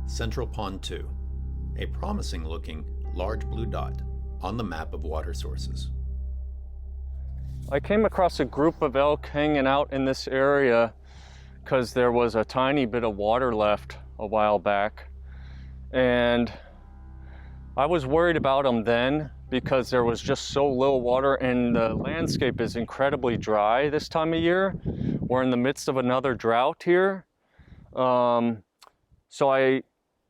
Central Pond 2, a promising-looking large blue dot on the map of water sources. I came across a group of elk hanging out in this area because there was a tiny bit of water left a while back. And I was worried about them then because there was just so little water and the landscape is incredibly dry this time of year. We're in the midst of another drought here. So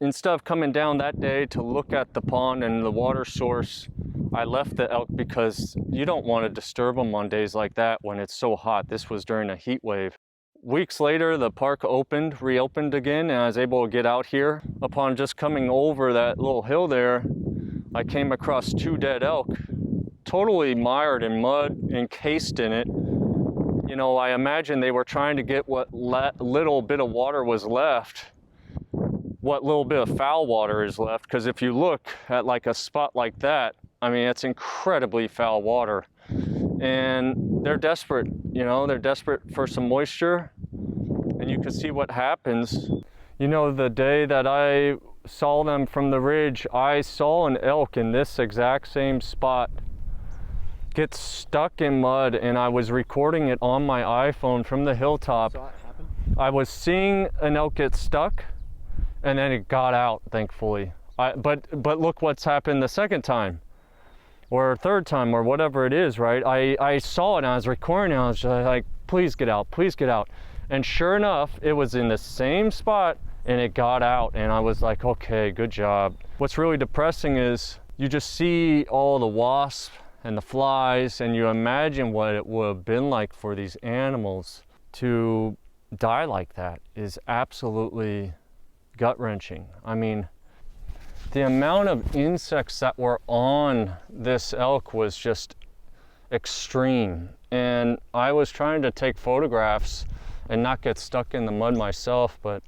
instead of coming down that day to look at the pond and the water source, I left the elk because you don't want to disturb them on days like that when it's so hot. This was during a heat wave. Weeks later, the park reopened again, and I was able to get out here. Upon just coming over that little hill there, I came across 2 dead elk, totally mired in mud, encased in it. You know, I imagine they were trying to get what little bit of water was left, what little bit of foul water is left, because if you look at like a spot like that, I mean, it's incredibly foul water. And they're desperate, you know, they're desperate for some moisture, and you can see what happens. You know, the day that I saw them from the ridge, I saw an elk in this exact same spot get stuck in mud, and I was recording it on my iPhone from the hilltop. Saw it happen? I was seeing an elk get stuck, and then it got out, thankfully. But look what's happened the second time, or third time, or whatever it is, right? I saw it, and I was recording it, and I was just like, please get out, please get out. And sure enough, it was in the same spot, and it got out, and I was like, okay, good job. What's really depressing is you just see all the wasps and the flies, and you imagine what it would have been like for these animals to die like that is absolutely gut-wrenching. I mean, the amount of insects that were on this elk was just extreme. And I was trying to take photographs and not get stuck in the mud myself, but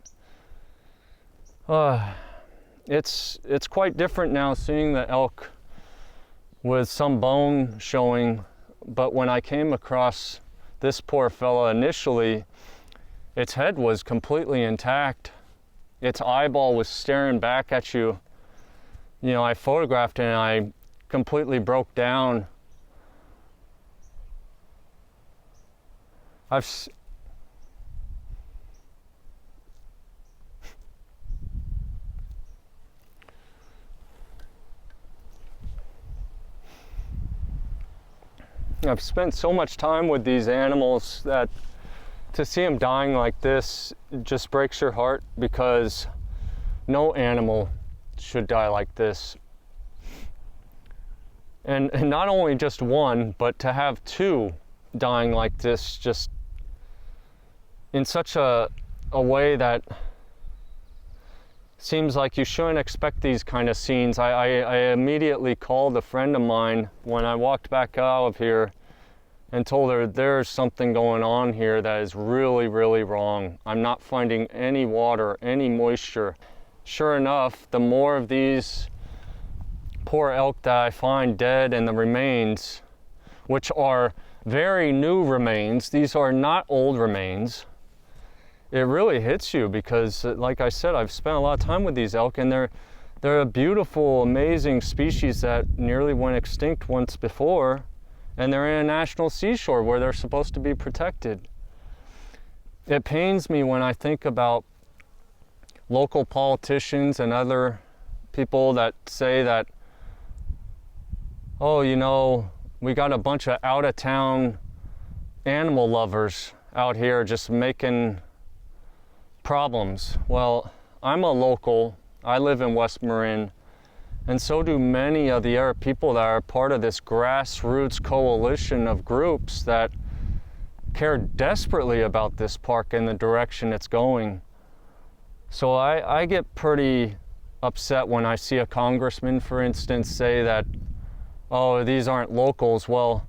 it's quite different now seeing the elk with some bone showing. But when I came across this poor fella initially, its head was completely intact. Its eyeball was staring back at you. You know, I photographed it and I completely broke down. I've spent so much time with these animals that to see them dying like this just breaks your heart, because no animal should die like this. And not only just one, but to have 2 dying like this, just in such a way that seems like you shouldn't expect these kind of scenes. I immediately called a friend of mine when I walked back out of here and told her there's something going on here that is really, really wrong. I'm not finding any water, any moisture. Sure enough, the more of these poor elk that I find dead and the remains, which are very new remains, these are not old remains, it really hits you because, like I said, I've spent a lot of time with these elk, and they're a beautiful, amazing species that nearly went extinct once before, and they're in a national seashore where they're supposed to be protected. It pains me when I think about local politicians and other people that say that, oh, you know, we got a bunch of out-of-town animal lovers out here just making problems. Well, I'm a local. I live in West Marin, and so do many of the other people that are part of this grassroots coalition of groups that care desperately about this park and the direction it's going. So I get pretty upset when I see a congressman, for instance, say that, oh, these aren't locals. Well,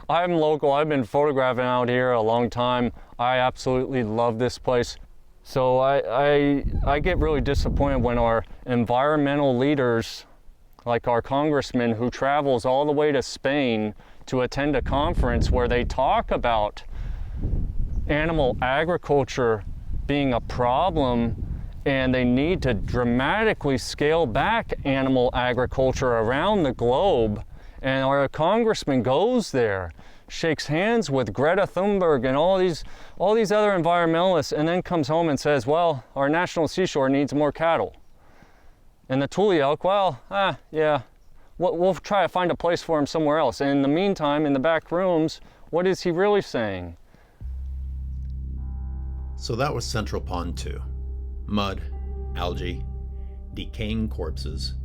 I'm local. I've been photographing out here a long time. I absolutely love this place. So I get really disappointed when our environmental leaders, like our congressman who travels all the way to Spain to attend a conference where they talk about animal agriculture being a problem and they need to dramatically scale back animal agriculture around the globe. And our congressman goes there, shakes hands with Greta Thunberg and all these other environmentalists, and then comes home and says, well, our national seashore needs more cattle. And the Tule elk, well, yeah, we'll try to find a place for him somewhere else. And in the meantime, in the back rooms, what is he really saying? So that was Central Pond 2. Mud, algae, decaying corpses,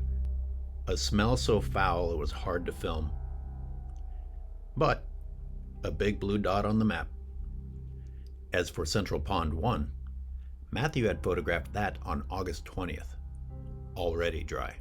a smell so foul it was hard to film. But a big blue dot on the map. As for Central Pond 1, Matthew had photographed that on August 20th, already dry.